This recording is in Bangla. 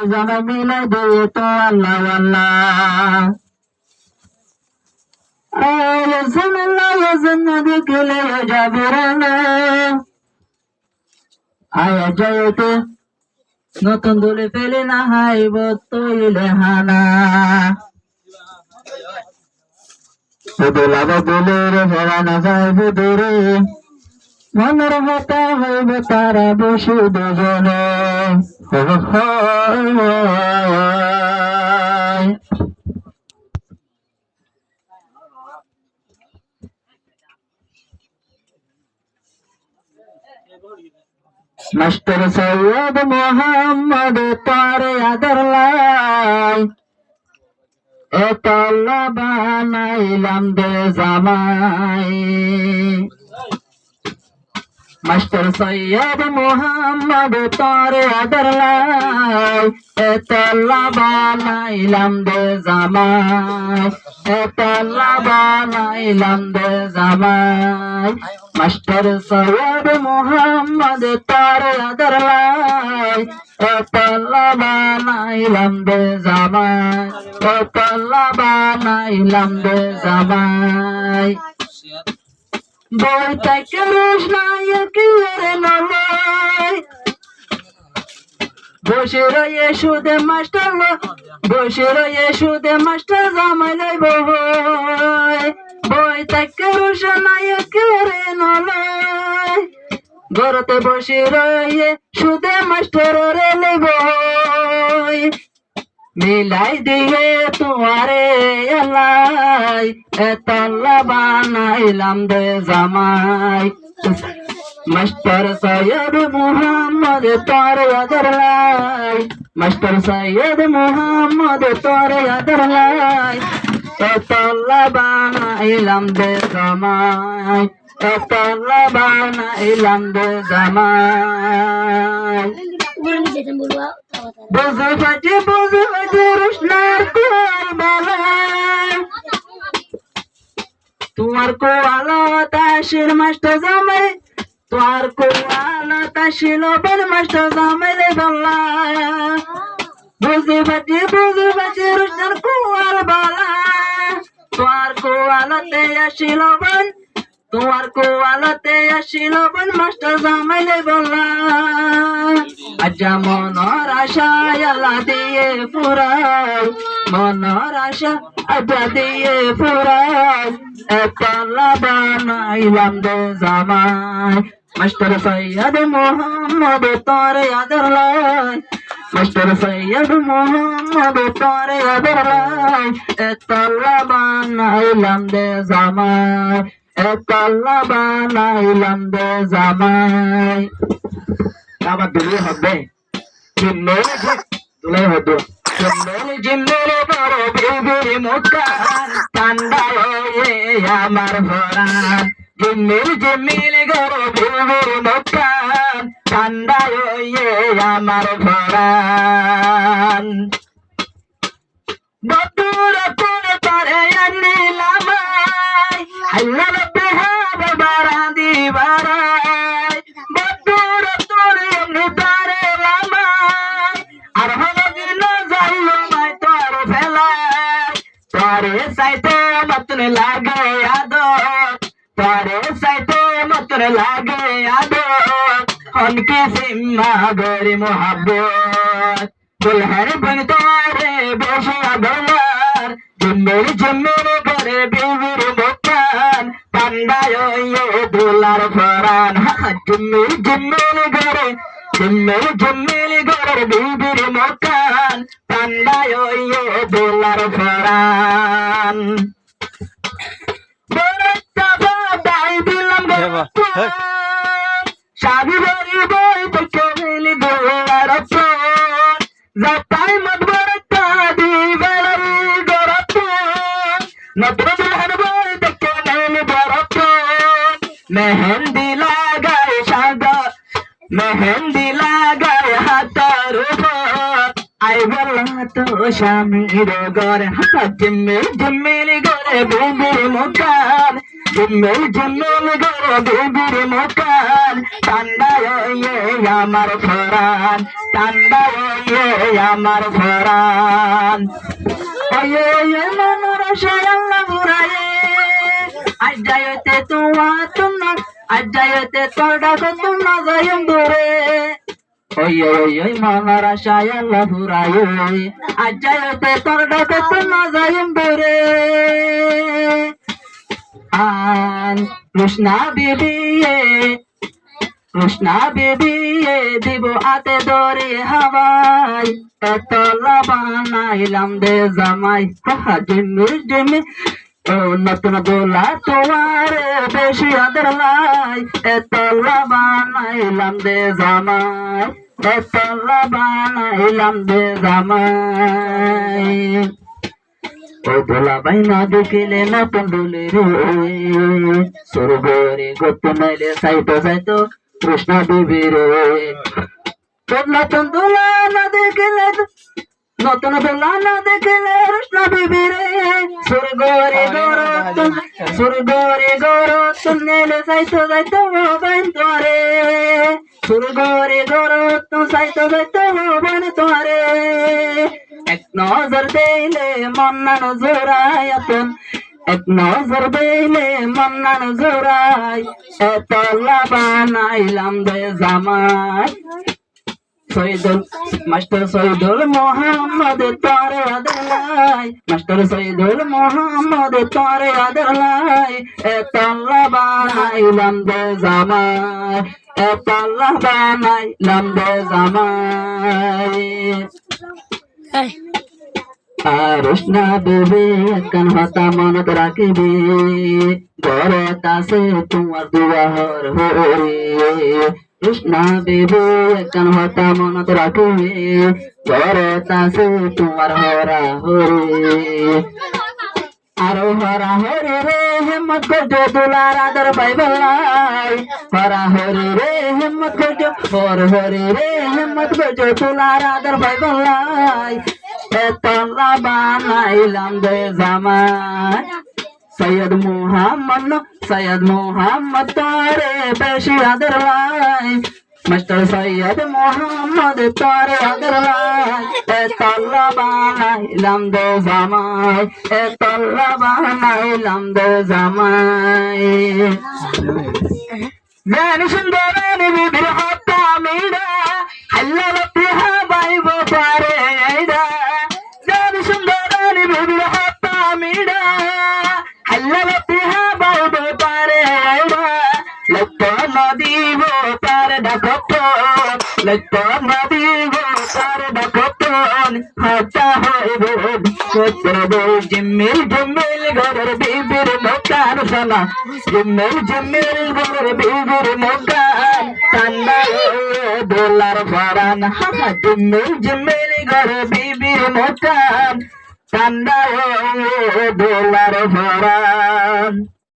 জানা মিলাই দিয়ে তো আল্লাহ আল্লাহ দেখলে যাবে আয়া জয়তে নতুন দোলে ফেলে না হাইব তৈলে হানা দোলাবা দোলের হেরা না যাইব দূরে মনের হতা হইব তারা বসে দুজনে মাস্টার সৈয়দ মোহাম্মদ তারে আদরলাই এতলা বানাইলাম দে জামাই মাস্টার সৈয়দ মোহাম্মদ তারে আদরলাই এতলা বানাইলাম দে জামাই এতলা বানাইলাম দে জামাই মাস্টার সৈয়দ মোহাম্মদ তারে আদরলাই এতলা বানাইলাম দে জামাই এতলা বানাইলাম দে জামাই বই থেকে রোশনায়কের নয় বসে রয়ে সুদে মাস্টার বসে রয়ে সুদে মাস্টার জামাই লইব বই থেকে রোশনায়কের নয় ঘরতে বসে রয়ে সুদে মাস্টার রে লইব মিলাই দিয়ে তোমারে এলাই এতলা বানাইলাম দে জামাই মাস্টার সৈয়দ মোহাম্মদ তারে আদরলাই মাস্টার সৈয়দ মোহাম্মদ তারে আদরলাই এতলা বানাইলাম দে জামাই এতলা বানাইলাম দে জামাই বুঝে বাজে রোশনার কুয়ার তোমার কোয়ালা তাসির মাস্টার জামাই তোমার কোয়ালা তাসিল বল মাস্টার জামাই রে বাংলা বুঝে বাজে রোশনার কুয়ার বালা তোমার কোয়ালাতে আসিল বল তোমার কোয়ালাতে আসিল বল মাস্টার জামাই রে বাংলা আজা মনের আশা আল্লাহ দিয়ে ফুরাই মনের আশা আজা দিয়ে ফুরাই এতলা বানাইলাম দে জামাই মাস্টার সৈয়দ মোহাম্মদ তারে আদরলাই মাস্টার সৈয়দ মোহাম্মদ তারে আদরলাই এতলা বানাইলাম দে জামাই এতলা বানাইলাম দে জামাই আবার দুলে হবে দুলে হতো জিম্মের বড় বিবির মুখান ঠান্ডা হয়ে আমার ভরান জিম্মিল গড় বিবির মুখান ঠান্ডা হয়ে আমার ভরান বদুর করে পারে আনিলাম আল্লাহ বেহাব বারা দিবারাই বদুর তোরে এমনি তারে লামাই আর হলো দিন যাইল মাই তোর ফেলাই তোরে সাইতে মতন লাগে আদর তোরে সাইতে মতন লাগে আদর হনকি সিম্মা গরি মোহাব্বত দুলহর বন তোরে বেশি আদর জিম্মের ঘরে বিবির মুখান ঠান্ডায় দোলার ফরান জিম্মের ঘরে বিবির মুখান ঠান্ডায় দোলার ফরান দিলাম শাদি বড়ি বই থেকে মিলি দোলার যাতাই মত বড়টা দিবার গরত নতুন দুলহন বই থেকে মিলি বরত মেহেন্দি লাগায় সাদা মেহেন্দি লাগায় হাতার উপর আই বললা তো স্বামীর ঘরে জিম্মিল ঘরে বিবির মুখান জিম্মিল জিম্মিল ঘরে বিবির মুখান ঠান্ডা হয়ে আমার ফরান ঠান্ডা হয়ে আমার ফরান ওয়ে মনের আশায় আল্লাহ বুড়ায়ে আজ যাইতে তোমার আজ যাইতে তোর ডাকো তোমরা যাইম দূরে ওয়ে মনের আশায় আল্লাহ বুড়ায়ে আজ যাইতে তোর ডাকো তোমরা যাইম দূরে কৃষ্ণা বিবিয়ে দিব আতে দরে হাওয়াই এত বানাইলাম দে জামাই জিম্মির জিম্মি নতুন দোলা তোমার বেশি আদর লাই এত বানাইলাম দে জামাই এত বানাইলাম দে জামাই ও দোলা বাই না দেখিলে নতুন ডুলে রে সরগরে গত নাইলে সাইতো কৃষ্ণ বিবি রে নতুন দোলা না দেখিলে কৃষ্ণ বিবি রে সরগরে গর তুনেলে সাইতো বান তোরে সরগরে গর তু সাইতো বান তোরে এক নজর দিলে মন্নান জোড়ায় এক নজর দিলে মন্নান জোড়ায় এত বানাইলাম দে জামাই শহীদুল মাস্টার শহীদুল মোহাম্মদ তোরে আদরলাই মাস্টার শহীদুল মোহাম্মদ তোরে আদরলাই এত বানাইলাম দে জামাই এত বানাইলাম দে জামাই কৃষ্ণা বিবি একখান হতা মনত রাখিবি ঘরে কাছে তোমার দুয়ার হরে কৃষ্ণা বিবি একখান হতা মনত রাখিবি ঘরে কাছে তোমার হরা হরে আরো হরা হরি রে হিম্মত করছো দুলার আদর পাইবলাই হরা হরি রে হিম্মত করছো হর হরি রে হিম্মত করছো দুলার আদর পাইবলাই এত বানাইলাম দে জামাই সৈয়দ মোহাম্মদ তোরে বেশি আদর লাই মাস্টার সৈয়দ মোহাম্মদ তোরে আদর লাই এত বানাইলাম দে জামাই এত বানাইলাম দে জামাই জানি সুন্দর বিবির হত্যা মিরা আল্লাহ লতিহা বাইব পারে আইডা জানি সুন্দর বিবির হত্যা মিরা আল্লাহ লতিহা বাইব পারে আইডা লক্ষ নদীব পারে ডাকপন লক্ষ নদীব পারে ডাকপন হত্যা হইব জিম্মিল জিম্মিল ঘরের বিবির মোকান সালা জিম্মিল ঘরের বিবির মোকান ঠান্ডা দোলার ফরান জিম্মিল ঘরের বিবির মোকান ঠান্ডা দোলার ফরান